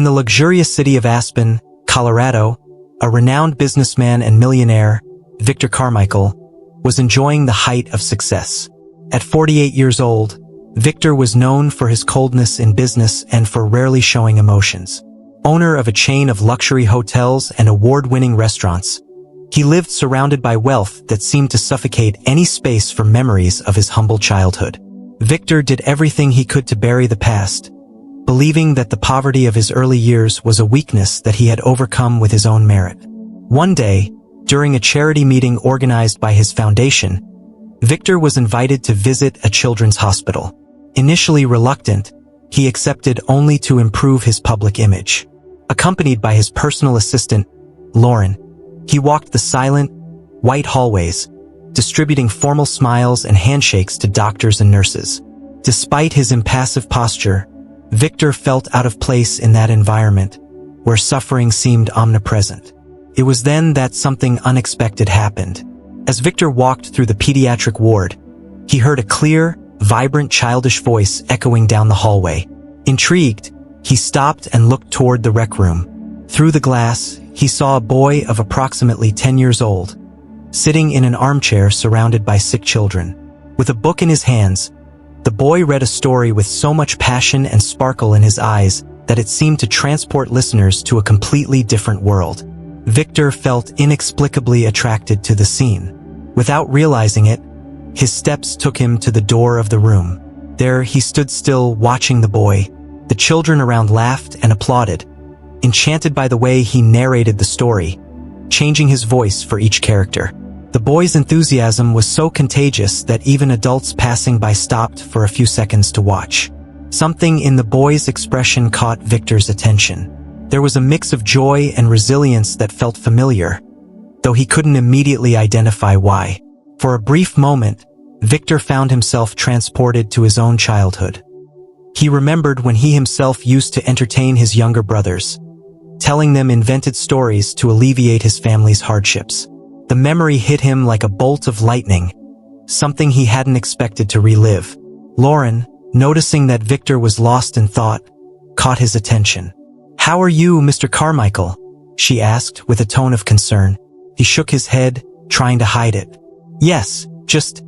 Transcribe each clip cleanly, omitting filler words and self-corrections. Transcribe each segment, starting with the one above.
In the luxurious city of Aspen, Colorado, a renowned businessman and millionaire, Victor Carmichael, was enjoying the height of success. At 48 years old, Victor was known for his coldness in business and for rarely showing emotions. Owner of a chain of luxury hotels and award-winning restaurants, he lived surrounded by wealth that seemed to suffocate any space for memories of his humble childhood. Victor did everything he could to bury the past, believing that the poverty of his early years was a weakness that he had overcome with his own merit. One day, during a charity meeting organized by his foundation, Victor was invited to visit a children's hospital. Initially reluctant, he accepted only to improve his public image. Accompanied by his personal assistant, Lauren, he walked the silent, white hallways, distributing formal smiles and handshakes to doctors and nurses. Despite his impassive posture, Victor felt out of place in that environment, where suffering seemed omnipresent. It was then that something unexpected happened. As Victor walked through the pediatric ward, he heard a clear, vibrant childish voice echoing down the hallway. Intrigued, he stopped and looked toward the rec room. Through the glass, he saw a boy of approximately 10 years old, sitting in an armchair surrounded by sick children. With a book in his hands, the boy read a story with so much passion and sparkle in his eyes that it seemed to transport listeners to a completely different world. Victor felt inexplicably attracted to the scene. Without realizing it, his steps took him to the door of the room. There he stood still, watching the boy. The children around laughed and applauded, enchanted by the way he narrated the story, changing his voice for each character. The boy's enthusiasm was so contagious that even adults passing by stopped for a few seconds to watch. Something in the boy's expression caught Victor's attention. There was a mix of joy and resilience that felt familiar, though he couldn't immediately identify why. For a brief moment, Victor found himself transported to his own childhood. He remembered when he himself used to entertain his younger brothers, telling them invented stories to alleviate his family's hardships. The memory hit him like a bolt of lightning, something he hadn't expected to relive. Lauren, noticing that Victor was lost in thought, caught his attention. "How are you, Mr. Carmichael?" she asked with a tone of concern. He shook his head, trying to hide it. "Yes, just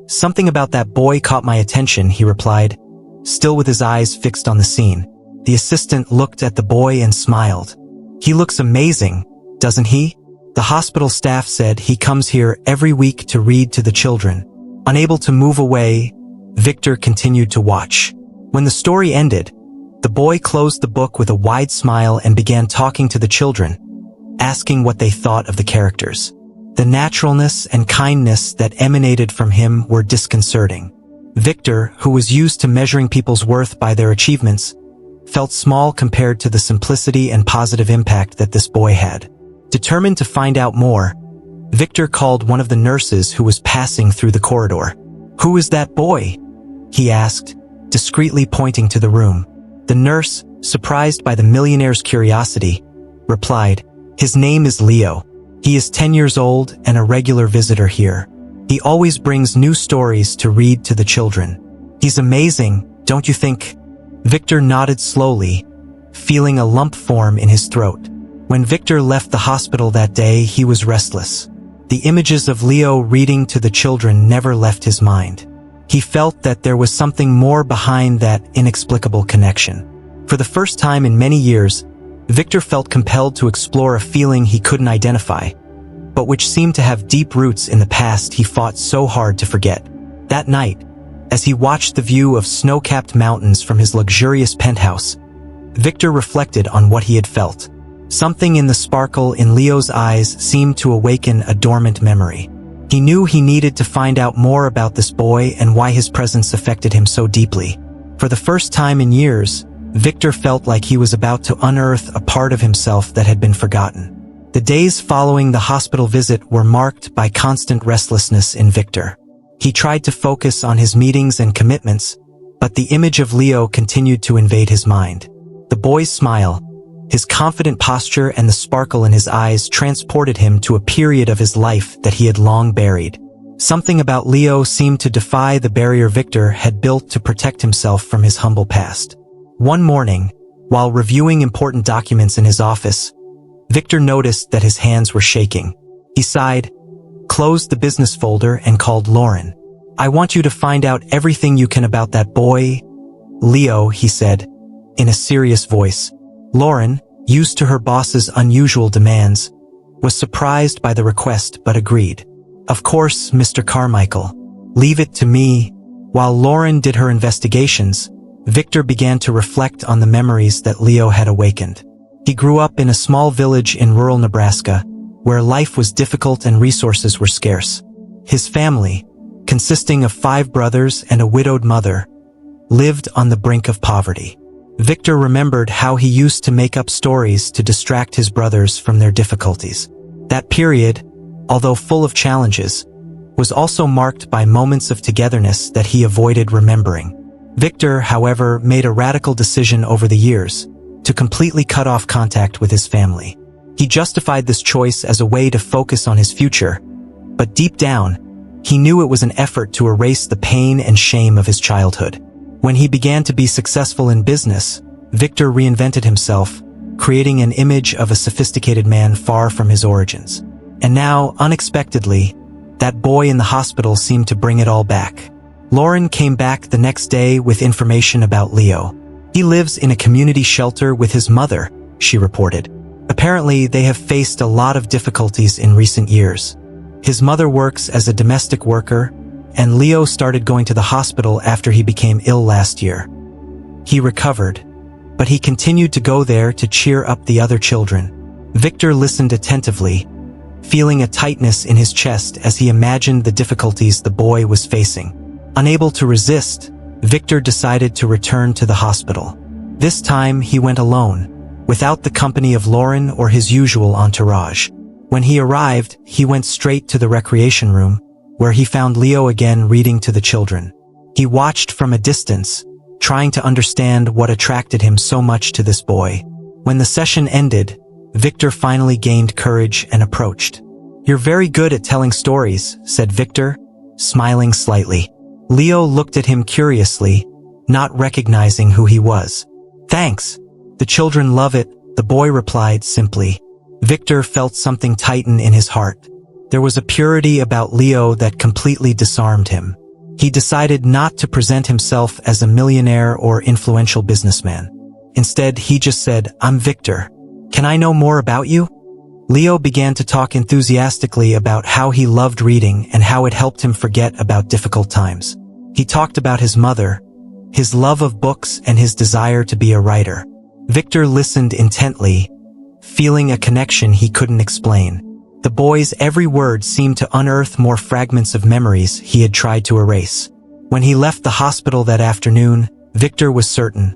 something about that boy caught my attention," he replied, still with his eyes fixed on the scene. The assistant looked at the boy and smiled. "He looks amazing, doesn't he?" The hospital staff said he comes here every week to read to the children. Unable to move away, Victor continued to watch. When the story ended, the boy closed the book with a wide smile and began talking to the children, asking what they thought of the characters. The naturalness and kindness that emanated from him were disconcerting. Victor, who was used to measuring people's worth by their achievements, felt small compared to the simplicity and positive impact that this boy had. Determined to find out more, Victor called one of the nurses who was passing through the corridor. "Who is that boy?" he asked, discreetly pointing to the room. The nurse, surprised by the millionaire's curiosity, replied, "His name is Leo. He is 10 years old and a regular visitor here. He always brings new stories to read to the children. He's amazing, don't you think?" Victor nodded slowly, feeling a lump form in his throat. When Victor left the hospital that day, he was restless. The images of Leo reading to the children never left his mind. He felt that there was something more behind that inexplicable connection. For the first time in many years, Victor felt compelled to explore a feeling he couldn't identify, but which seemed to have deep roots in the past he fought so hard to forget. That night, as he watched the view of snow-capped mountains from his luxurious penthouse, Victor reflected on what he had felt. Something in the sparkle in Leo's eyes seemed to awaken a dormant memory. He knew he needed to find out more about this boy and why his presence affected him so deeply. For the first time in years, Victor felt like he was about to unearth a part of himself that had been forgotten. The days following the hospital visit were marked by constant restlessness in Victor. He tried to focus on his meetings and commitments, but the image of Leo continued to invade his mind. The boy's smile, his confident posture and the sparkle in his eyes transported him to a period of his life that he had long buried. Something about Leo seemed to defy the barrier Victor had built to protect himself from his humble past. One morning, While reviewing important documents in his office, Victor noticed that his hands were shaking. He sighed, closed the business folder, and called Lauren. "I want you to find out everything you can about that boy, Leo," he said, in a serious voice. Lauren, used to her boss's unusual demands, was surprised by the request but agreed. "Of course, Mr. Carmichael. Leave it to me." While Lauren did her investigations, Victor began to reflect on the memories that Leo had awakened. He grew up in a small village in rural Nebraska, where life was difficult and resources were scarce. His family, consisting of 5 brothers and a widowed mother, lived on the brink of poverty. Victor remembered how he used to make up stories to distract his brothers from their difficulties. That period, although full of challenges, was also marked by moments of togetherness that he avoided remembering. Victor, however, made a radical decision over the years to completely cut off contact with his family. He justified this choice as a way to focus on his future, but deep down, he knew it was an effort to erase the pain and shame of his childhood. When he began to be successful in business, Victor reinvented himself, creating an image of a sophisticated man far from his origins. And now, unexpectedly, that boy in the hospital seemed to bring it all back. Lauren came back the next day with information about Leo. "He lives in a community shelter with his mother," she reported. "Apparently, they have faced a lot of difficulties in recent years. His mother works as a domestic worker, and Leo started going to the hospital after he became ill last year. He recovered, but he continued to go there to cheer up the other children." Victor listened attentively, feeling a tightness in his chest as he imagined the difficulties the boy was facing. Unable to resist, Victor decided to return to the hospital. This time he went alone, without the company of Lauren or his usual entourage. When he arrived, he went straight to the recreation room, where he found Leo again reading to the children. He watched from a distance, trying to understand what attracted him so much to this boy. When the session ended, Victor finally gained courage and approached. "You're very good at telling stories," said Victor, smiling slightly. Leo looked at him curiously, not recognizing who he was. "Thanks. The children love it," the boy replied simply. Victor felt something tighten in his heart. There was a purity about Leo that completely disarmed him. He decided not to present himself as a millionaire or influential businessman. Instead, he just said, "I'm Victor. Can I know more about you?" Leo began to talk enthusiastically about how he loved reading and how it helped him forget about difficult times. He talked about his mother, his love of books, and his desire to be a writer. Victor listened intently, feeling a connection he couldn't explain. The boy's every word seemed to unearth more fragments of memories he had tried to erase. When he left the hospital that afternoon, Victor was certain.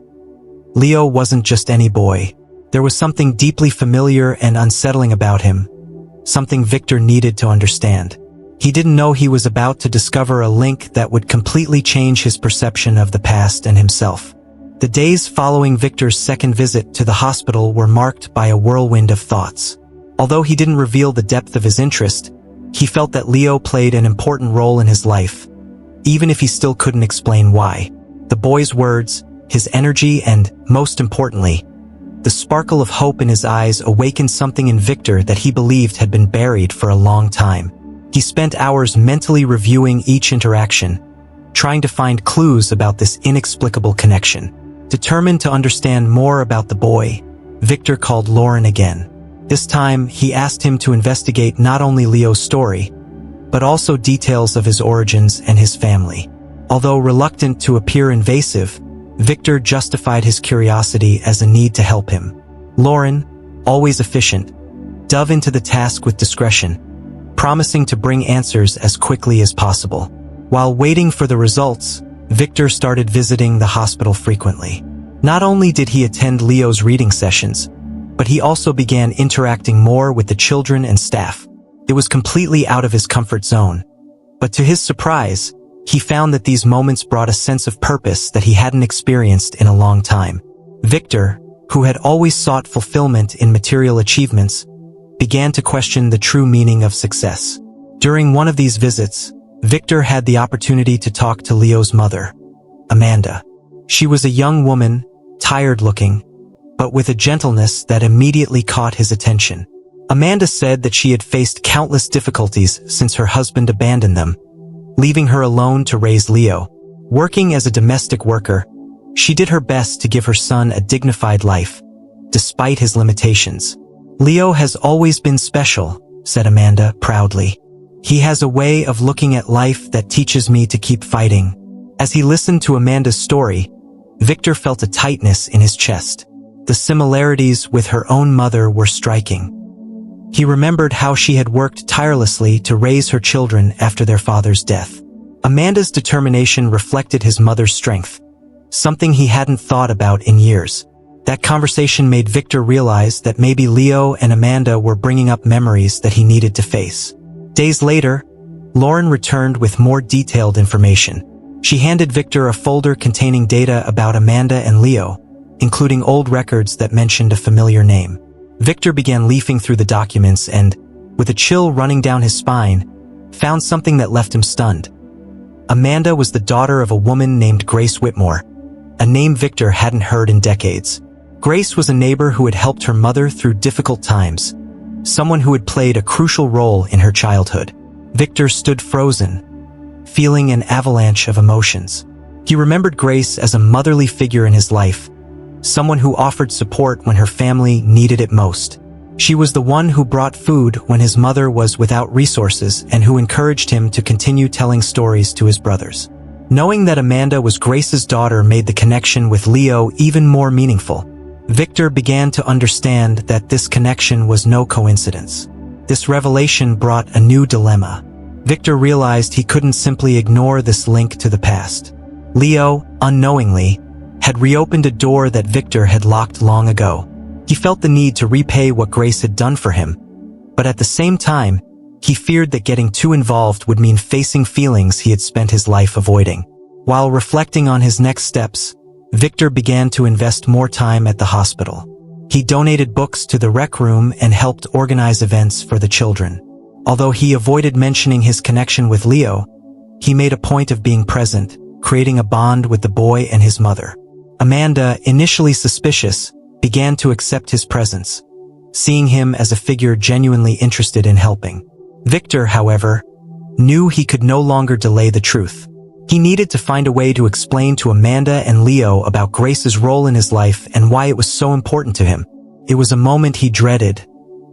Leo wasn't just any boy. There was something deeply familiar and unsettling about him, something Victor needed to understand. He didn't know he was about to discover a link that would completely change his perception of the past and himself. The days following Victor's second visit to the hospital were marked by a whirlwind of thoughts. Although he didn't reveal the depth of his interest, he felt that Leo played an important role in his life, even if he still couldn't explain why. The boy's words, his energy, and, most importantly, the sparkle of hope in his eyes awakened something in Victor that he believed had been buried for a long time. He spent hours mentally reviewing each interaction, trying to find clues about this inexplicable connection. Determined to understand more about the boy, Victor called Lauren again. This time, he asked him to investigate not only Leo's story, but also details of his origins and his family. Although reluctant to appear invasive, Victor justified his curiosity as a need to help him. Lauren, always efficient, dove into the task with discretion, promising to bring answers as quickly as possible. While waiting for the results, Victor started visiting the hospital frequently. Not only did he attend Leo's reading sessions, but he also began interacting more with the children and staff. It was completely out of his comfort zone. But to his surprise, he found that these moments brought a sense of purpose that he hadn't experienced in a long time. Victor, who had always sought fulfillment in material achievements, began to question the true meaning of success. During one of these visits, Victor had the opportunity to talk to Leo's mother, Amanda. She was a young woman, tired-looking, but with a gentleness that immediately caught his attention. Amanda said that she had faced countless difficulties since her husband abandoned them, leaving her alone to raise Leo. Working as a domestic worker, she did her best to give her son a dignified life, despite his limitations. "Leo has always been special," said Amanda proudly. "He has a way of looking at life that teaches me to keep fighting." As he listened to Amanda's story, Victor felt a tightness in his chest. The similarities with her own mother were striking. He remembered how she had worked tirelessly to raise her children after their father's death. Amanda's determination reflected his mother's strength, something he hadn't thought about in years. That conversation made Victor realize that maybe Leo and Amanda were bringing up memories that he needed to face. Days later, Lauren returned with more detailed information. She handed Victor a folder containing data about Amanda and Leo, including old records that mentioned a familiar name. Victor began leafing through the documents and, with a chill running down his spine, found something that left him stunned. Amanda was the daughter of a woman named Grace Whitmore, a name Victor hadn't heard in decades. Grace was a neighbor who had helped her mother through difficult times, someone who had played a crucial role in her childhood. Victor stood frozen, feeling an avalanche of emotions. He remembered Grace as a motherly figure in his life, someone who offered support when her family needed it most. She was the one who brought food when his mother was without resources and who encouraged him to continue telling stories to his brothers. Knowing that Amanda was Grace's daughter made the connection with Leo even more meaningful. Victor began to understand that this connection was no coincidence. This revelation brought a new dilemma. Victor realized he couldn't simply ignore this link to the past. Leo, unknowingly, had reopened a door that Victor had locked long ago. He felt the need to repay what Grace had done for him, but at the same time, he feared that getting too involved would mean facing feelings he had spent his life avoiding. While reflecting on his next steps, Victor began to invest more time at the hospital. He donated books to the rec room and helped organize events for the children. Although he avoided mentioning his connection with Leo, he made a point of being present, creating a bond with the boy and his mother. Amanda, initially suspicious, began to accept his presence, seeing him as a figure genuinely interested in helping. Victor, however, knew he could no longer delay the truth. He needed to find a way to explain to Amanda and Leo about Grace's role in his life and why it was so important to him. It was a moment he dreaded,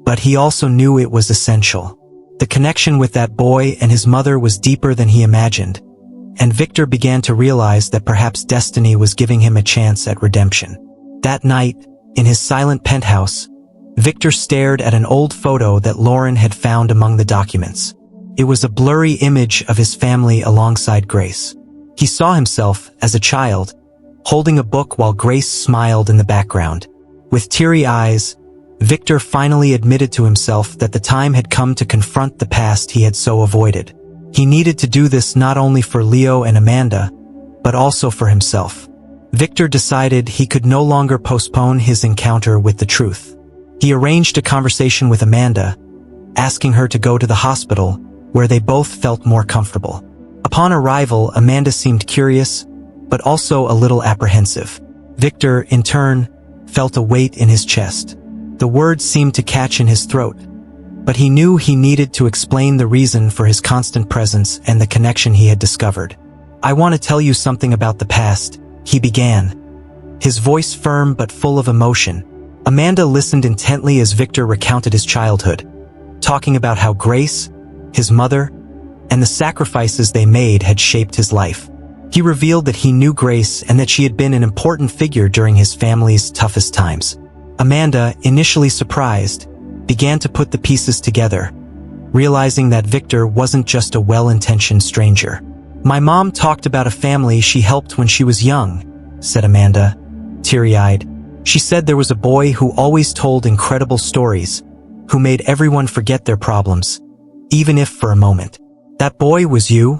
but he also knew it was essential. The connection with that boy and his mother was deeper than he imagined, and Victor began to realize that perhaps destiny was giving him a chance at redemption. That night, in his silent penthouse, Victor stared at an old photo that Lauren had found among the documents. It was a blurry image of his family alongside Grace. He saw himself, as a child, holding a book while Grace smiled in the background. With teary eyes, Victor finally admitted to himself that the time had come to confront the past he had so avoided. He needed to do this not only for Leo and Amanda, but also for himself. Victor decided he could no longer postpone his encounter with the truth. He arranged a conversation with Amanda, asking her to go to the hospital, where they both felt more comfortable. Upon arrival, Amanda seemed curious, but also a little apprehensive. Victor, in turn, felt a weight in his chest. The words seemed to catch in his throat, but he knew he needed to explain the reason for his constant presence and the connection he had discovered. "I want to tell you something about the past," he began, his voice firm but full of emotion. Amanda listened intently as Victor recounted his childhood, talking about how Grace, his mother, and the sacrifices they made had shaped his life. He revealed that he knew Grace and that she had been an important figure during his family's toughest times. Amanda, initially surprised, began to put the pieces together, realizing that Victor wasn't just a well-intentioned stranger. "My mom talked about a family she helped when she was young," said Amanda, teary-eyed. "She said there was a boy who always told incredible stories, who made everyone forget their problems, even if for a moment. That boy was you,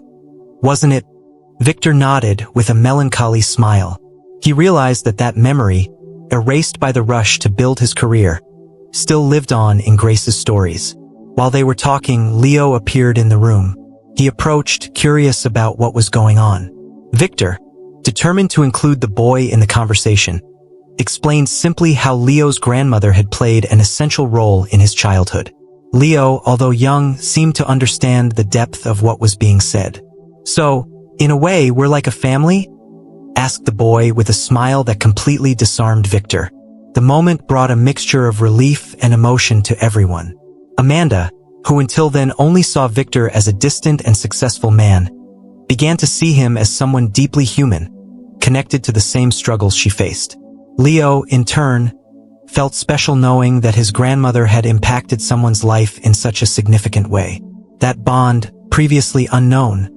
wasn't it?" Victor nodded with a melancholy smile. He realized that memory, erased by the rush to build his career, still lived on in Grace's stories. While they were talking, Leo appeared in the room. He approached, curious about what was going on. Victor, determined to include the boy in the conversation, explained simply how Leo's grandmother had played an essential role in his childhood. Leo, although young, seemed to understand the depth of what was being said. "So, in a way, we're like a family?" asked the boy with a smile that completely disarmed Victor. The moment brought a mixture of relief and emotion to everyone. Amanda, who until then only saw Victor as a distant and successful man, began to see him as someone deeply human, connected to the same struggles she faced. Leo, in turn, felt special knowing that his grandmother had impacted someone's life in such a significant way. That bond, previously unknown,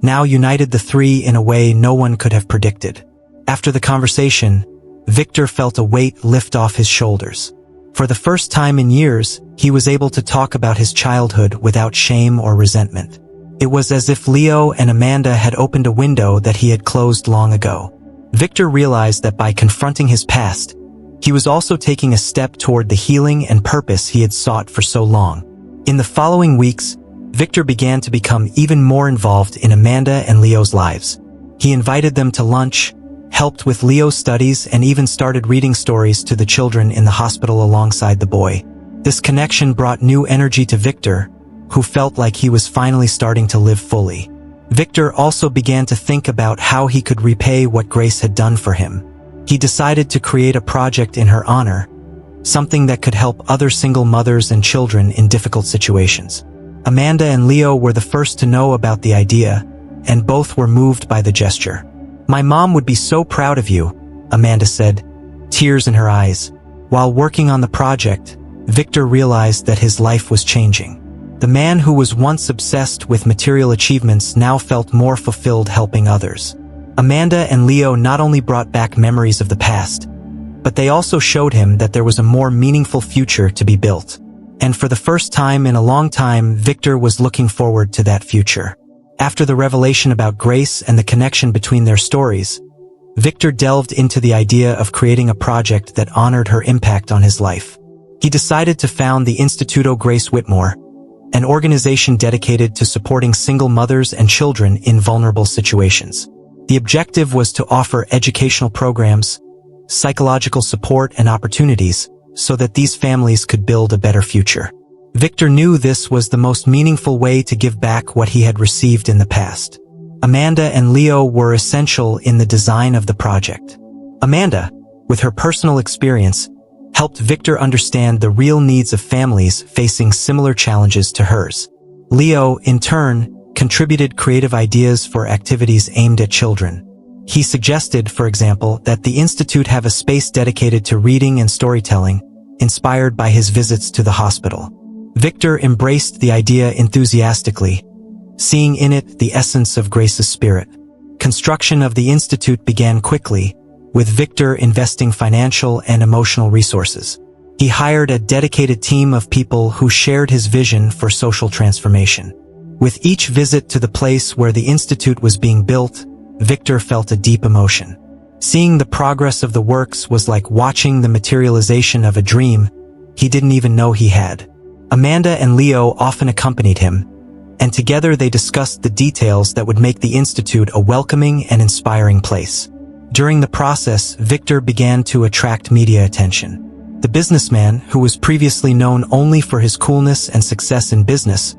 now united the three in a way no one could have predicted. After the conversation, Victor felt a weight lift off his shoulders. For the first time in years, he was able to talk about his childhood without shame or resentment. It was as if Leo and Amanda had opened a window that he had closed long ago. Victor realized that by confronting his past, he was also taking a step toward the healing and purpose he had sought for so long. In the following weeks, Victor began to become even more involved in Amanda and Leo's lives. He invited them to lunch, helped with Leo's studies, and even started reading stories to the children in the hospital alongside the boy. This connection brought new energy to Victor, who felt like he was finally starting to live fully. Victor also began to think about how he could repay what Grace had done for him. He decided to create a project in her honor, something that could help other single mothers and children in difficult situations. Amanda and Leo were the first to know about the idea, and both were moved by the gesture. "My mom would be so proud of you," Amanda said, tears in her eyes. While working on the project, Victor realized that his life was changing. The man who was once obsessed with material achievements now felt more fulfilled helping others. Amanda and Leo not only brought back memories of the past, but they also showed him that there was a more meaningful future to be built. And for the first time in a long time, Victor was looking forward to that future. After the revelation about Grace and the connection between their stories, Victor delved into the idea of creating a project that honored her impact on his life. He decided to found the Instituto Grace Whitmore, an organization dedicated to supporting single mothers and children in vulnerable situations. The objective was to offer educational programs, psychological support, and opportunities so that these families could build a better future. Victor knew this was the most meaningful way to give back what he had received in the past. Amanda and Leo were essential in the design of the project. Amanda, with her personal experience, helped Victor understand the real needs of families facing similar challenges to hers. Leo, in turn, contributed creative ideas for activities aimed at children. He suggested, for example, that the Institute have a space dedicated to reading and storytelling, inspired by his visits to the hospital. Victor embraced the idea enthusiastically, seeing in it the essence of Grace's spirit. Construction of the Institute began quickly, with Victor investing financial and emotional resources. He hired a dedicated team of people who shared his vision for social transformation. With each visit to the place where the Institute was being built, Victor felt a deep emotion. Seeing the progress of the works was like watching the materialization of a dream he didn't even know he had. Amanda and Leo often accompanied him, and together they discussed the details that would make the Institute a welcoming and inspiring place. During the process, Victor began to attract media attention. The businessman, who was previously known only for his coolness and success in business,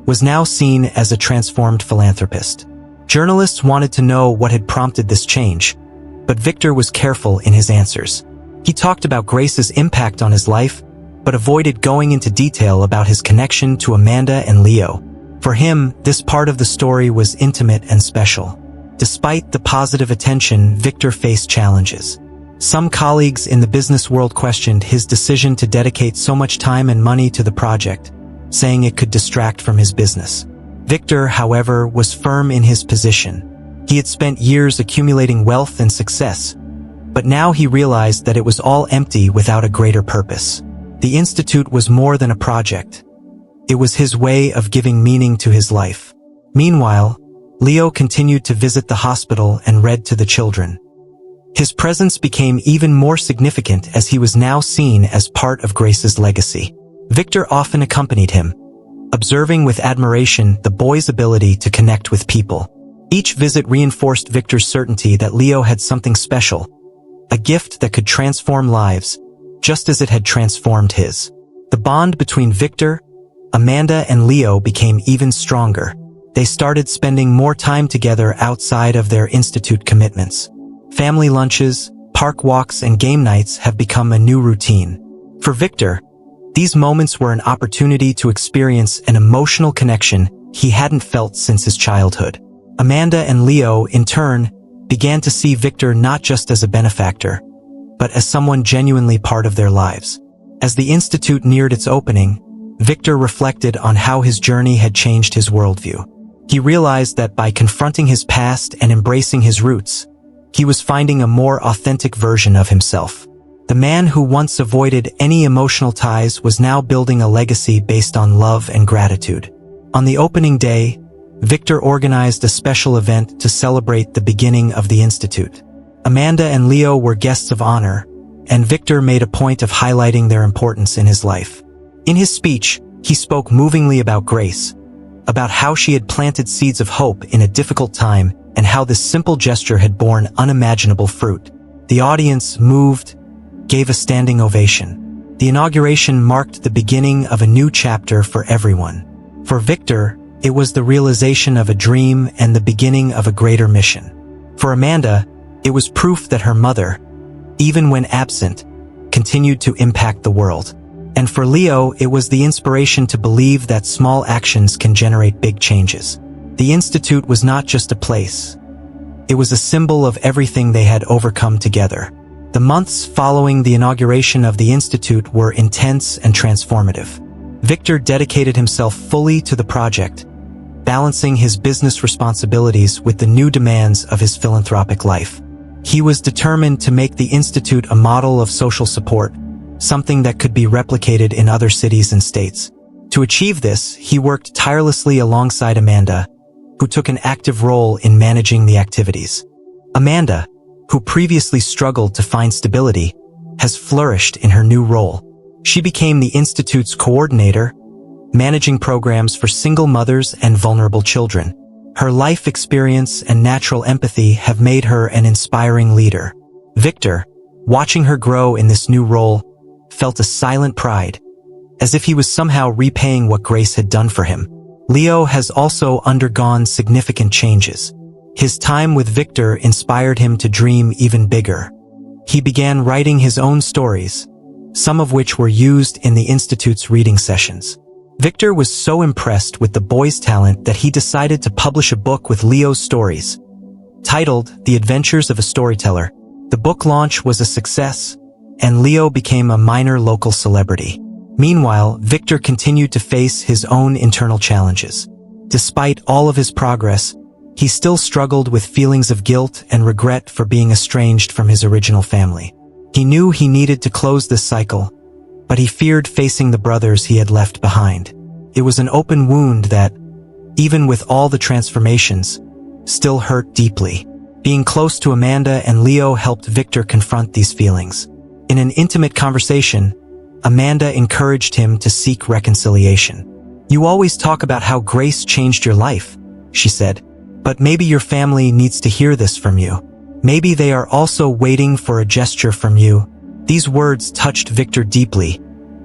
was now seen as a transformed philanthropist. Journalists wanted to know what had prompted this change, but Victor was careful in his answers. He talked about Grace's impact on his life, but avoided going into detail about his connection to Amanda and Leo. For him, this part of the story was intimate and special. Despite the positive attention, Victor faced challenges. Some colleagues in the business world questioned his decision to dedicate so much time and money to the project, saying it could distract from his business. Victor, however, was firm in his position. He had spent years accumulating wealth and success, but now he realized that it was all empty without a greater purpose. The Institute was more than a project. It was his way of giving meaning to his life. Meanwhile, Leo continued to visit the hospital and read to the children. His presence became even more significant as he was now seen as part of Grace's legacy. Victor often accompanied him, observing with admiration the boy's ability to connect with people. Each visit reinforced Victor's certainty that Leo had something special, a gift that could transform lives, just as it had transformed his. The bond between Victor, Amanda, and Leo became even stronger. They started spending more time together outside of their institute commitments. Family lunches, park walks, and game nights have become a new routine. For Victor, these moments were an opportunity to experience an emotional connection he hadn't felt since his childhood. Amanda and Leo, in turn, began to see Victor not just as a benefactor, but as someone genuinely part of their lives. As the institute neared its opening, Victor reflected on how his journey had changed his worldview. He realized that by confronting his past and embracing his roots, he was finding a more authentic version of himself. The man who once avoided any emotional ties was now building a legacy based on love and gratitude. On the opening day, Victor organized a special event to celebrate the beginning of the institute. Amanda and Leo were guests of honor, and Victor made a point of highlighting their importance in his life. In his speech, he spoke movingly about Grace, about how she had planted seeds of hope in a difficult time and how this simple gesture had borne unimaginable fruit. The audience, moved, gave a standing ovation. The inauguration marked the beginning of a new chapter for everyone. For Victor, it was the realization of a dream and the beginning of a greater mission. For Amanda, it was proof that her mother, even when absent, continued to impact the world. And for Leo, it was the inspiration to believe that small actions can generate big changes. The institute was not just a place. It was a symbol of everything they had overcome together. The months following the inauguration of the institute were intense and transformative. Victor dedicated himself fully to the project, balancing his business responsibilities with the new demands of his philanthropic life. He was determined to make the institute a model of social support, something that could be replicated in other cities and states. To achieve this, he worked tirelessly alongside Amanda, who took an active role in managing the activities. Amanda, who previously struggled to find stability, has flourished in her new role. She became the institute's coordinator, managing programs for single mothers and vulnerable children. Her life experience and natural empathy have made her an inspiring leader. Victor, watching her grow in this new role, felt a silent pride, as if he was somehow repaying what Grace had done for him. Leo has also undergone significant changes. His time with Victor inspired him to dream even bigger. He began writing his own stories, some of which were used in the Institute's reading sessions. Victor was so impressed with the boy's talent that he decided to publish a book with Leo's stories. Titled The Adventures of a Storyteller, the book launch was a success, and Leo became a minor local celebrity. Meanwhile, Victor continued to face his own internal challenges. Despite all of his progress, he still struggled with feelings of guilt and regret for being estranged from his original family. He knew he needed to close this cycle, but he feared facing the brothers he had left behind. It was an open wound that, even with all the transformations, still hurt deeply. Being close to Amanda and Leo helped Victor confront these feelings. In an intimate conversation, Amanda encouraged him to seek reconciliation. "You always talk about how Grace changed your life," she said, "but maybe your family needs to hear this from you. Maybe they are also waiting for a gesture from you." These words touched Victor deeply,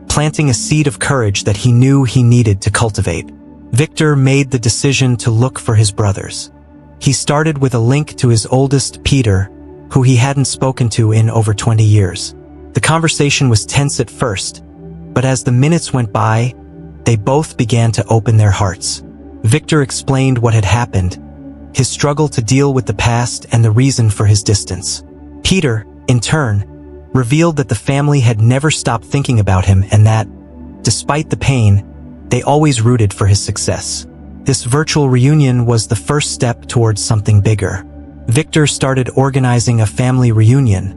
planting a seed of courage that he knew he needed to cultivate. Victor made the decision to look for his brothers. He started with a link to his oldest, Peter, who he hadn't spoken to in over 20 years. The conversation was tense at first, but as the minutes went by, they both began to open their hearts. Victor explained what had happened, his struggle to deal with the past and the reason for his distance. Peter, in turn, revealed that the family had never stopped thinking about him and that, despite the pain, they always rooted for his success. This virtual reunion was the first step towards something bigger. Victor started organizing a family reunion,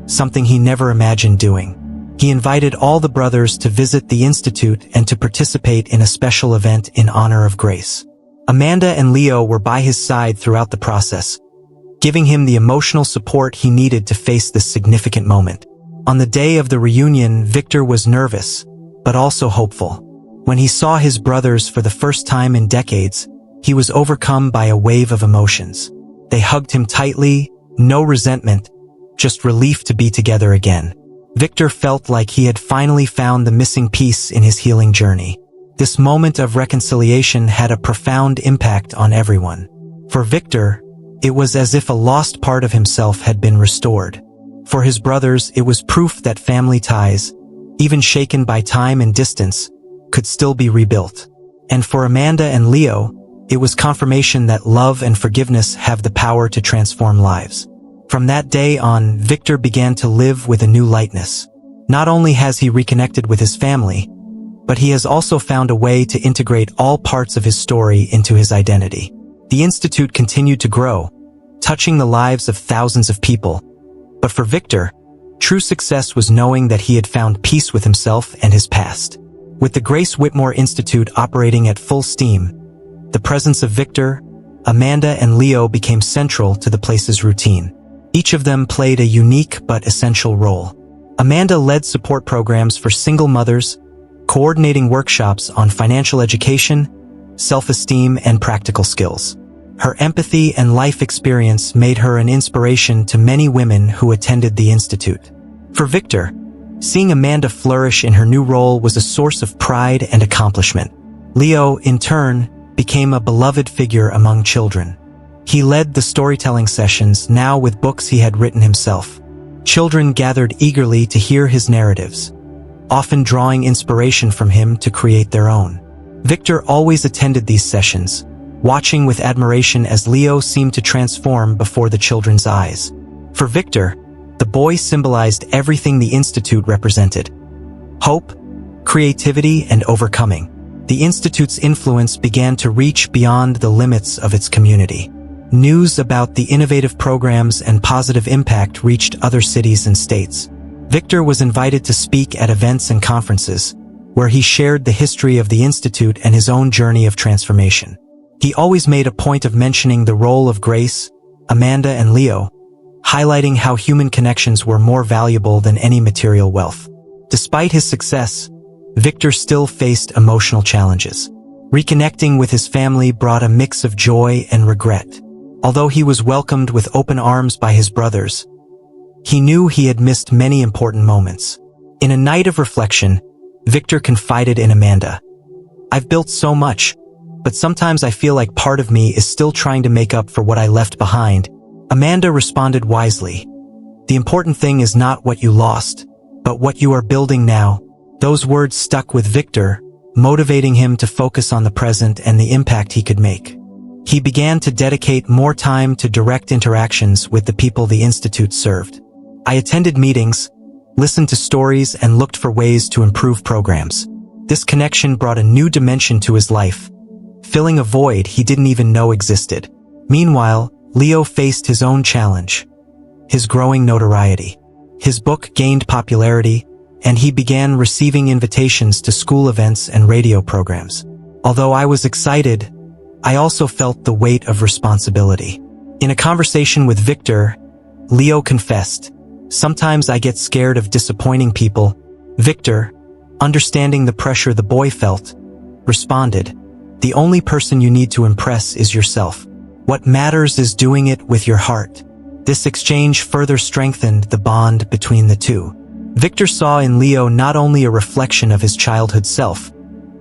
something he never imagined doing. He invited all the brothers to visit the institute and to participate in a special event in honor of Grace. Amanda and Leo were by his side throughout the process, giving him the emotional support he needed to face this significant moment. On the day of the reunion, Victor was nervous, but also hopeful. When he saw his brothers for the first time in decades, he was overcome by a wave of emotions. They hugged him tightly, no resentment, just relief to be together again. Victor felt like he had finally found the missing piece in his healing journey. This moment of reconciliation had a profound impact on everyone. For Victor, it was as if a lost part of himself had been restored. For his brothers, it was proof that family ties, even shaken by time and distance, could still be rebuilt. And for Amanda and Leo, it was confirmation that love and forgiveness have the power to transform lives. From that day on, Victor began to live with a new lightness. Not only has he reconnected with his family, but he has also found a way to integrate all parts of his story into his identity. The Institute continued to grow, touching the lives of thousands of people. But for Victor, true success was knowing that he had found peace with himself and his past. With the Grace Whitmore Institute operating at full steam, the presence of Victor, Amanda, and Leo became central to the place's routine. Each of them played a unique but essential role. Amanda led support programs for single mothers, coordinating workshops on financial education, self-esteem, and practical skills. Her empathy and life experience made her an inspiration to many women who attended the Institute. For Victor, seeing Amanda flourish in her new role was a source of pride and accomplishment. Leo, in turn, became a beloved figure among children. He led the storytelling sessions, now with books he had written himself. Children gathered eagerly to hear his narratives, often drawing inspiration from him to create their own. Victor always attended these sessions, watching with admiration as Leo seemed to transform before the children's eyes. For Victor, the boy symbolized everything the Institute represented: hope, creativity, and overcoming. The Institute's influence began to reach beyond the limits of its community. News about the innovative programs and positive impact reached other cities and states. Victor was invited to speak at events and conferences, where he shared the history of the Institute and his own journey of transformation. He always made a point of mentioning the role of Grace, Amanda, and Leo, highlighting how human connections were more valuable than any material wealth. Despite his success, Victor still faced emotional challenges. Reconnecting with his family brought a mix of joy and regret. Although he was welcomed with open arms by his brothers, he knew he had missed many important moments. In a night of reflection, Victor confided in Amanda, "I've built so much, but sometimes I feel like part of me is still trying to make up for what I left behind." Amanda responded wisely, "The important thing is not what you lost, but what you are building now." Those words stuck with Victor, motivating him to focus on the present and the impact he could make. He began to dedicate more time to direct interactions with the people the Institute served. "I attended meetings, listened to stories, and looked for ways to improve programs." This connection brought a new dimension to his life, filling a void he didn't even know existed. Meanwhile, Leo faced his own challenge: his growing notoriety. His book gained popularity, and he began receiving invitations to school events and radio programs. Although I was excited, I also felt the weight of responsibility. In a conversation with Victor, Leo confessed, "Sometimes I get scared of disappointing people." Victor, understanding the pressure the boy felt, responded, "The only person you need to impress is yourself. What matters is doing it with your heart." This exchange further strengthened the bond between the two. Victor saw in Leo not only a reflection of his childhood self,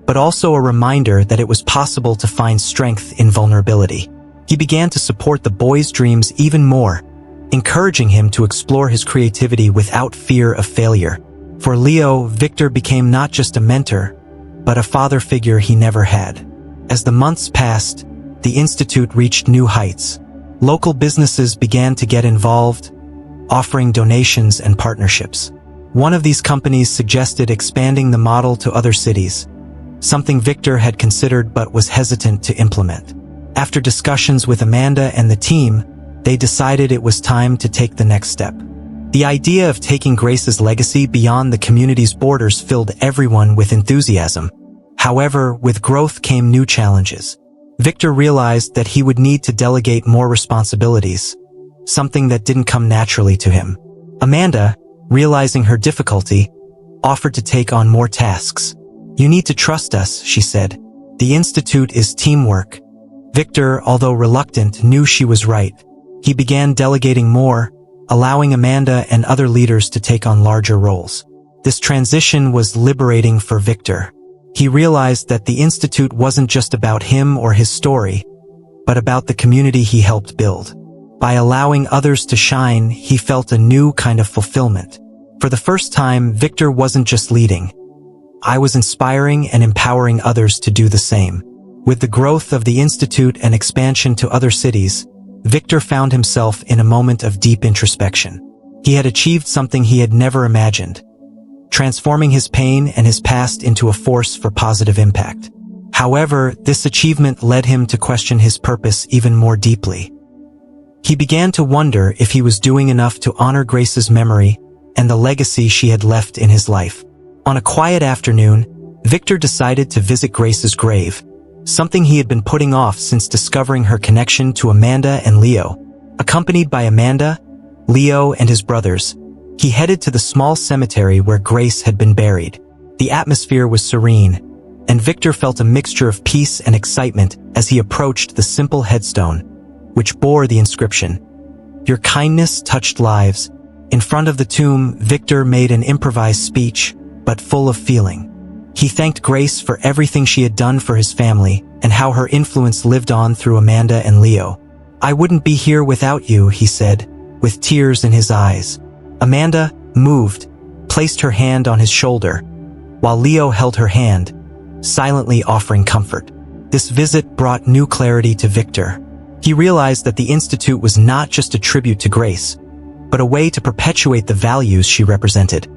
but also a reminder that it was possible to find strength in vulnerability. He began to support the boy's dreams even more, encouraging him to explore his creativity without fear of failure. For Leo, Victor became not just a mentor, but a father figure he never had. As the months passed, the Institute reached new heights. Local businesses began to get involved, offering donations and partnerships. One of these companies suggested expanding the model to other cities, something Victor had considered but was hesitant to implement. After discussions with Amanda and the team, they decided it was time to take the next step. The idea of taking Grace's legacy beyond the community's borders filled everyone with enthusiasm. However, with growth came new challenges. Victor realized that he would need to delegate more responsibilities, something that didn't come naturally to him. Amanda, realizing her difficulty, offered to take on more tasks. "You need to trust us," she said. "The Institute is teamwork." Victor, although reluctant, knew she was right. He began delegating more, allowing Amanda and other leaders to take on larger roles. This transition was liberating for Victor. He realized that the Institute wasn't just about him or his story, but about the community he helped build. By allowing others to shine, he felt a new kind of fulfillment. For the first time, Victor wasn't just leading. I was inspiring and empowering others to do the same. With the growth of the Institute and expansion to other cities, Victor found himself in a moment of deep introspection. He had achieved something he had never imagined, transforming his pain and his past into a force for positive impact. However, this achievement led him to question his purpose even more deeply. He began to wonder if he was doing enough to honor Grace's memory and the legacy she had left in his life. On a quiet afternoon, Victor decided to visit Grace's grave, something he had been putting off since discovering her connection to Amanda and Leo. Accompanied by Amanda, Leo, and his brothers, he headed to the small cemetery where Grace had been buried. The atmosphere was serene, and Victor felt a mixture of peace and excitement as he approached the simple headstone, which bore the inscription, "Your kindness touched lives." In front of the tomb, Victor made an improvised speech, but full of feeling. He thanked Grace for everything she had done for his family and how her influence lived on through Amanda and Leo. "I wouldn't be here without you," he said, with tears in his eyes. Amanda, moved, placed her hand on his shoulder, while Leo held her hand, silently offering comfort. This visit brought new clarity to Victor. He realized that the Institute was not just a tribute to Grace, but a way to perpetuate the values she represented: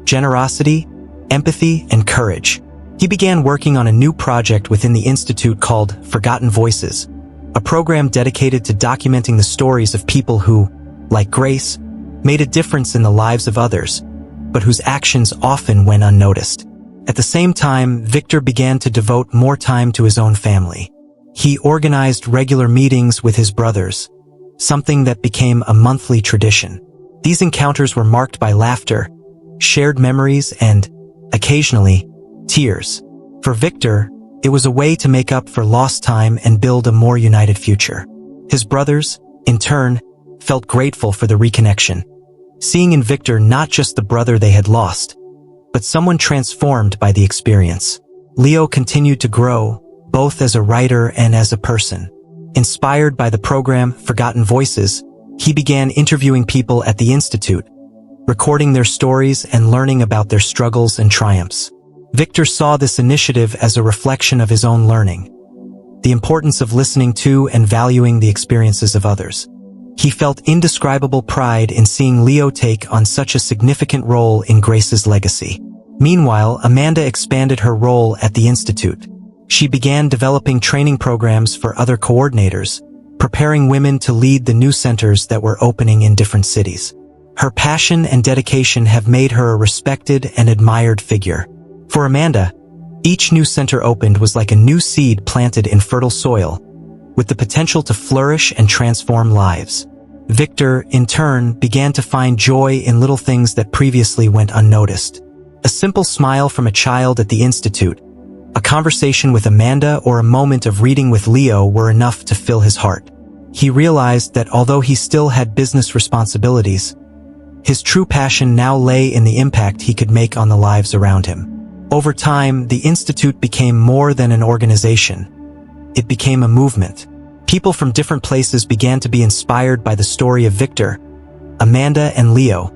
generosity, empathy, and courage. He began working on a new project within the Institute called Forgotten Voices, a program dedicated to documenting the stories of people who, like Grace, made a difference in the lives of others, but whose actions often went unnoticed. At the same time, Victor began to devote more time to his own family. He organized regular meetings with his brothers, something that became a monthly tradition. These encounters were marked by laughter, shared memories, and, occasionally, tears. For Victor, it was a way to make up for lost time and build a more united future. His brothers, in turn, felt grateful for the reconnection, seeing in Victor not just the brother they had lost, but someone transformed by the experience. Leo continued to grow, both as a writer and as a person. Inspired by the program Forgotten Voices, he began interviewing people at the Institute, recording their stories and learning about their struggles and triumphs. Victor saw this initiative as a reflection of his own learning, the importance of listening to and valuing the experiences of others. He felt indescribable pride in seeing Leo take on such a significant role in Grace's legacy. Meanwhile, Amanda expanded her role at the Institute. She began developing training programs for other coordinators, preparing women to lead the new centers that were opening in different cities. Her passion and dedication have made her a respected and admired figure. For Amanda, each new center opened was like a new seed planted in fertile soil, with the potential to flourish and transform lives. Victor, in turn, began to find joy in little things that previously went unnoticed. A simple smile from a child at the Institute, a conversation with Amanda, or a moment of reading with Leo were enough to fill his heart. He realized that although he still had business responsibilities, his true passion now lay in the impact he could make on the lives around him. Over time, the Institute became more than an organization. It became a movement. People from different places began to be inspired by the story of Victor, Amanda, and Leo,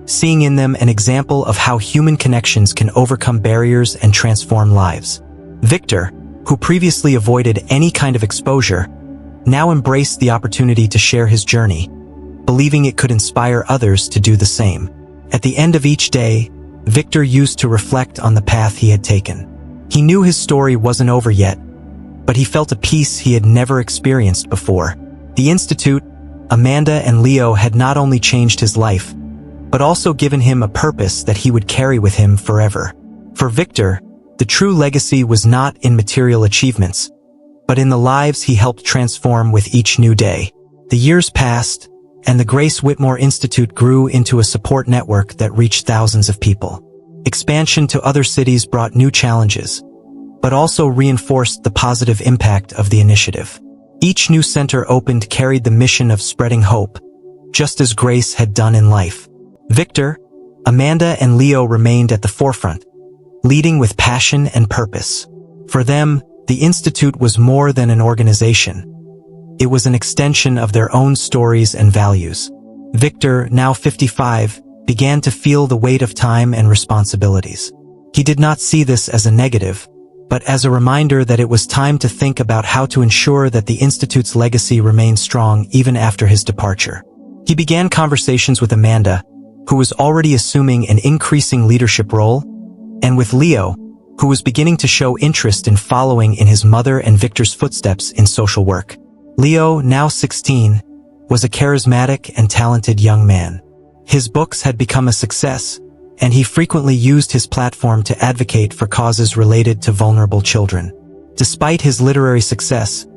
seeing in them an example of how human connections can overcome barriers and transform lives. Victor, who previously avoided any kind of exposure, now embraced the opportunity to share his journey, believing it could inspire others to do the same. At the end of each day, Victor used to reflect on the path he had taken. He knew his story wasn't over yet, but he felt a peace he had never experienced before. The Institute, Amanda, and Leo had not only changed his life, but also given him a purpose that he would carry with him forever. For Victor, the true legacy was not in material achievements, but in the lives he helped transform with each new day. The years passed, and the Grace Whitmore Institute grew into a support network that reached thousands of people. Expansion to other cities brought new challenges, but also reinforced the positive impact of the initiative. Each new center opened carried the mission of spreading hope, just as Grace had done in life. Victor, Amanda, and Leo remained at the forefront, leading with passion and purpose. For them, the Institute was more than an organization. It was an extension of their own stories and values. Victor, now 55, began to feel the weight of time and responsibilities. He did not see this as a negative, but as a reminder that it was time to think about how to ensure that the Institute's legacy remained strong even after his departure. He began conversations with Amanda, who was already assuming an increasing leadership role, and with Leo, who was beginning to show interest in following in his mother and Victor's footsteps in social work. Leo, now 16, was a charismatic and talented young man. His books had become a success, and he frequently used his platform to advocate for causes related to vulnerable children. Despite his literary success,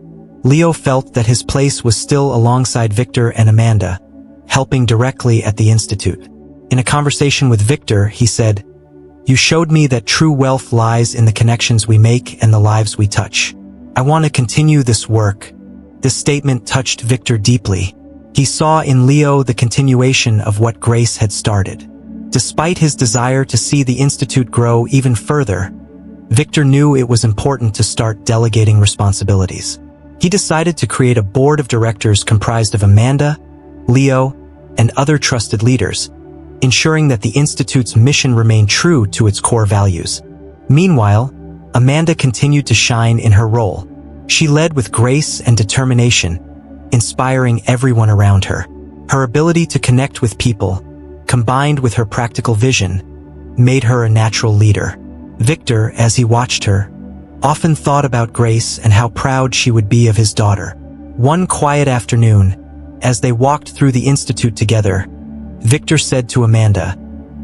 Leo felt that his place was still alongside Victor and Amanda, helping directly at the Institute. In a conversation with Victor, he said, "You showed me that true wealth lies in the connections we make and the lives we touch. I want to continue this work." This statement touched Victor deeply. He saw in Leo the continuation of what Grace had started. Despite his desire to see the Institute grow even further, Victor knew it was important to start delegating responsibilities. He decided to create a board of directors comprised of Amanda, Leo, and other trusted leaders, ensuring that the Institute's mission remained true to its core values. Meanwhile, Amanda continued to shine in her role. She led with grace and determination, inspiring everyone around her. Her ability to connect with people, combined with her practical vision, made her a natural leader. Victor, as he watched her, often thought about Grace and how proud she would be of his daughter. One quiet afternoon, as they walked through the Institute together, Victor said to Amanda,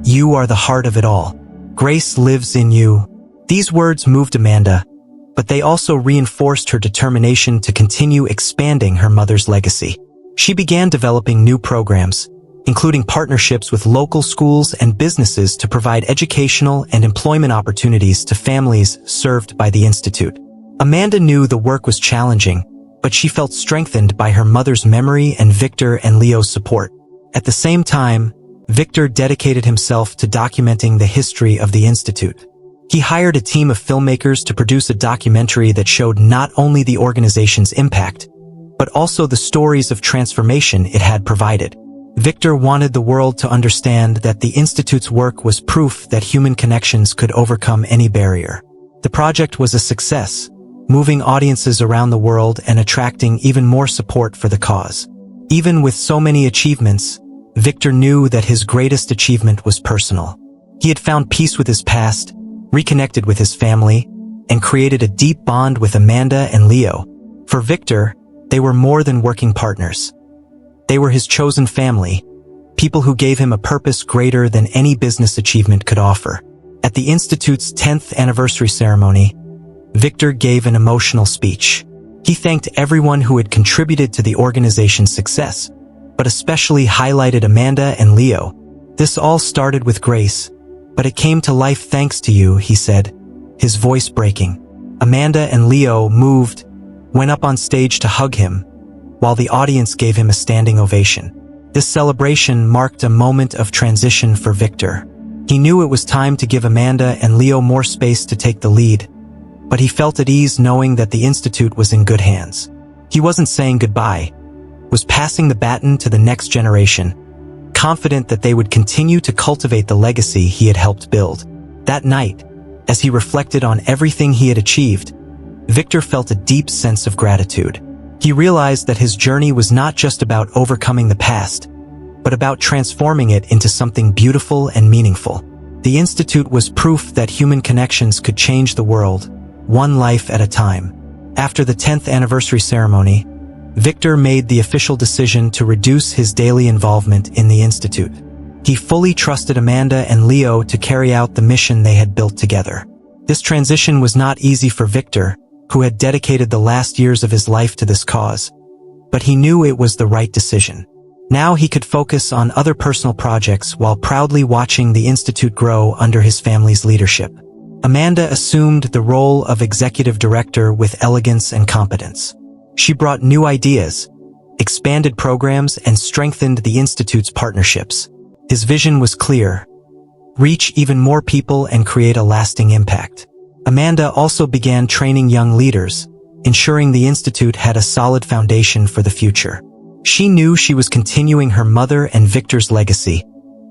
"You are the heart of it all. Grace lives in you." These words moved Amanda, but they also reinforced her determination to continue expanding her mother's legacy. She began developing new programs, including partnerships with local schools and businesses to provide educational and employment opportunities to families served by the Institute. Amanda knew the work was challenging, but she felt strengthened by her mother's memory and Victor and Leo's support. At the same time, Victor dedicated himself to documenting the history of the Institute. He hired a team of filmmakers to produce a documentary that showed not only the organization's impact, but also the stories of transformation it had provided. Victor wanted the world to understand that the Institute's work was proof that human connections could overcome any barrier. The project was a success, moving audiences around the world and attracting even more support for the cause. Even with so many achievements, Victor knew that his greatest achievement was personal. He had found peace with his past, reconnected with his family, and created a deep bond with Amanda and Leo. For Victor, they were more than working partners. They were his chosen family, people who gave him a purpose greater than any business achievement could offer. At the Institute's 10th anniversary ceremony, Victor gave an emotional speech. He thanked everyone who had contributed to the organization's success, but especially highlighted Amanda and Leo. "This all started with Grace, but it came to life thanks to you," he said, his voice breaking. Amanda and Leo, moved, went up on stage to hug him, while the audience gave him a standing ovation. This celebration marked a moment of transition for Victor. He knew it was time to give Amanda and Leo more space to take the lead, but he felt at ease knowing that the Institute was in good hands. He wasn't saying goodbye, was passing the baton to the next generation, confident that they would continue to cultivate the legacy he had helped build. That night, as he reflected on everything he had achieved, Victor felt a deep sense of gratitude. He realized that his journey was not just about overcoming the past, but about transforming it into something beautiful and meaningful. The Institute was proof that human connections could change the world, one life at a time. After the 10th anniversary ceremony, Victor made the official decision to reduce his daily involvement in the Institute. He fully trusted Amanda and Leo to carry out the mission they had built together. This transition was not easy for Victor, who had dedicated the last years of his life to this cause, but he knew it was the right decision. Now he could focus on other personal projects while proudly watching the Institute grow under his family's leadership. Amanda assumed the role of executive director with elegance and competence. She brought new ideas, expanded programs, and strengthened the Institute's partnerships. His vision was clear: reach even more people and create a lasting impact. Amanda also began training young leaders, ensuring the Institute had a solid foundation for the future. She knew she was continuing her mother and Victor's legacy,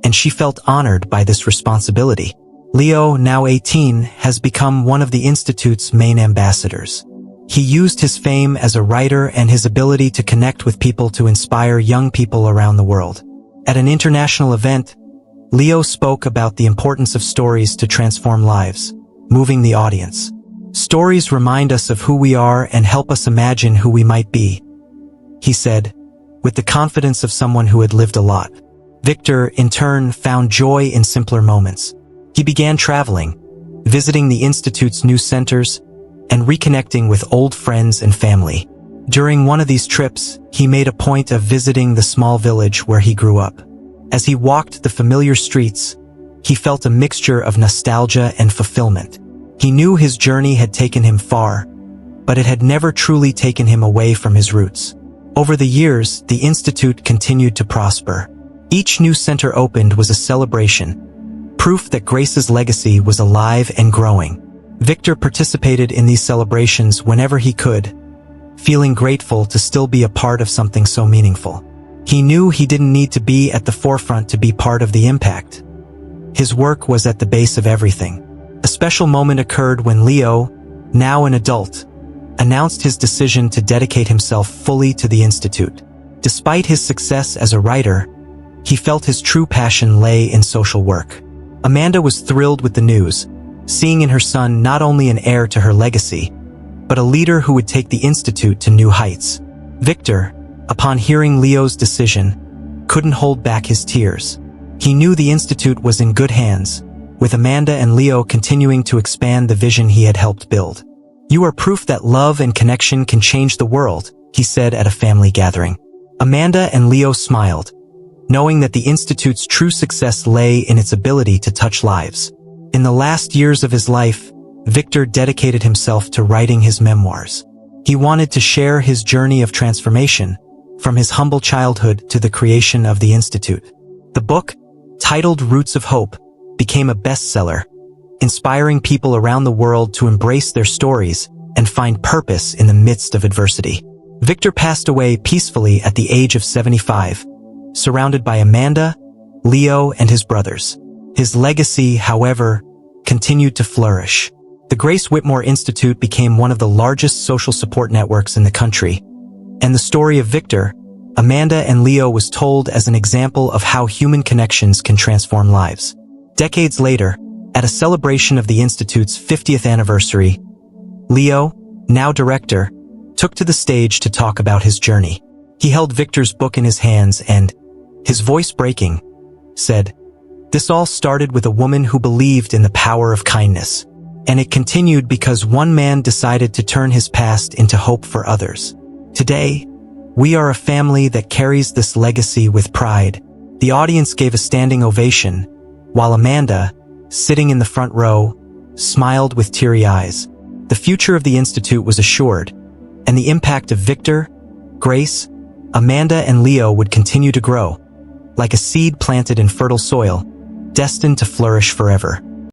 and she felt honored by this responsibility. Leo, now 18, has become one of the Institute's main ambassadors. He used his fame as a writer and his ability to connect with people to inspire young people around the world. At an international event, Leo spoke about the importance of stories to transform lives, moving the audience. Stories remind us of who we are and help us imagine who we might be, he said, with the confidence of someone who had lived a lot. Victor, in turn, found joy in simpler moments. He began traveling, visiting the Institute's new centers, and reconnecting with old friends and family. During one of these trips, he made a point of visiting the small village where he grew up. As he walked the familiar streets, he felt a mixture of nostalgia and fulfillment. He knew his journey had taken him far, but it had never truly taken him away from his roots. Over the years, the Institute continued to prosper. Each new center opened was a celebration, proof that Grace's legacy was alive and growing. Victor participated in these celebrations whenever he could, feeling grateful to still be a part of something so meaningful. He knew he didn't need to be at the forefront to be part of the impact. His work was at the base of everything. A special moment occurred when Leo, now an adult, announced his decision to dedicate himself fully to the Institute. Despite his success as a writer, he felt his true passion lay in social work. Amanda was thrilled with the news, seeing in her son not only an heir to her legacy, but a leader who would take the Institute to new heights. Victor, upon hearing Leo's decision, couldn't hold back his tears. He knew the Institute was in good hands, with Amanda and Leo continuing to expand the vision he had helped build. "You are proof that love and connection can change the world," he said at a family gathering. Amanda and Leo smiled, knowing that the Institute's true success lay in its ability to touch lives. In the last years of his life, Victor dedicated himself to writing his memoirs. He wanted to share his journey of transformation, from his humble childhood to the creation of the Institute. The book, titled Roots of Hope, became a bestseller, inspiring people around the world to embrace their stories and find purpose in the midst of adversity. Victor passed away peacefully at the age of 75, surrounded by Amanda, Leo, and his brothers. His legacy, however, continued to flourish. The Grace Whitmore Institute became one of the largest social support networks in the country, and the story of Victor, Amanda, and Leo was told as an example of how human connections can transform lives. Decades later, at a celebration of the Institute's 50th anniversary, Leo, now director, took to the stage to talk about his journey. He held Victor's book in his hands and, his voice breaking, said, "This all started with a woman who believed in the power of kindness, and it continued because one man decided to turn his past into hope for others. Today, we are a family that carries this legacy with pride." The audience gave a standing ovation, while Amanda, sitting in the front row, smiled with teary eyes. The future of the Institute was assured, and the impact of Victor, Grace, Amanda, and Leo would continue to grow, like a seed planted in fertile soil, destined to flourish forever.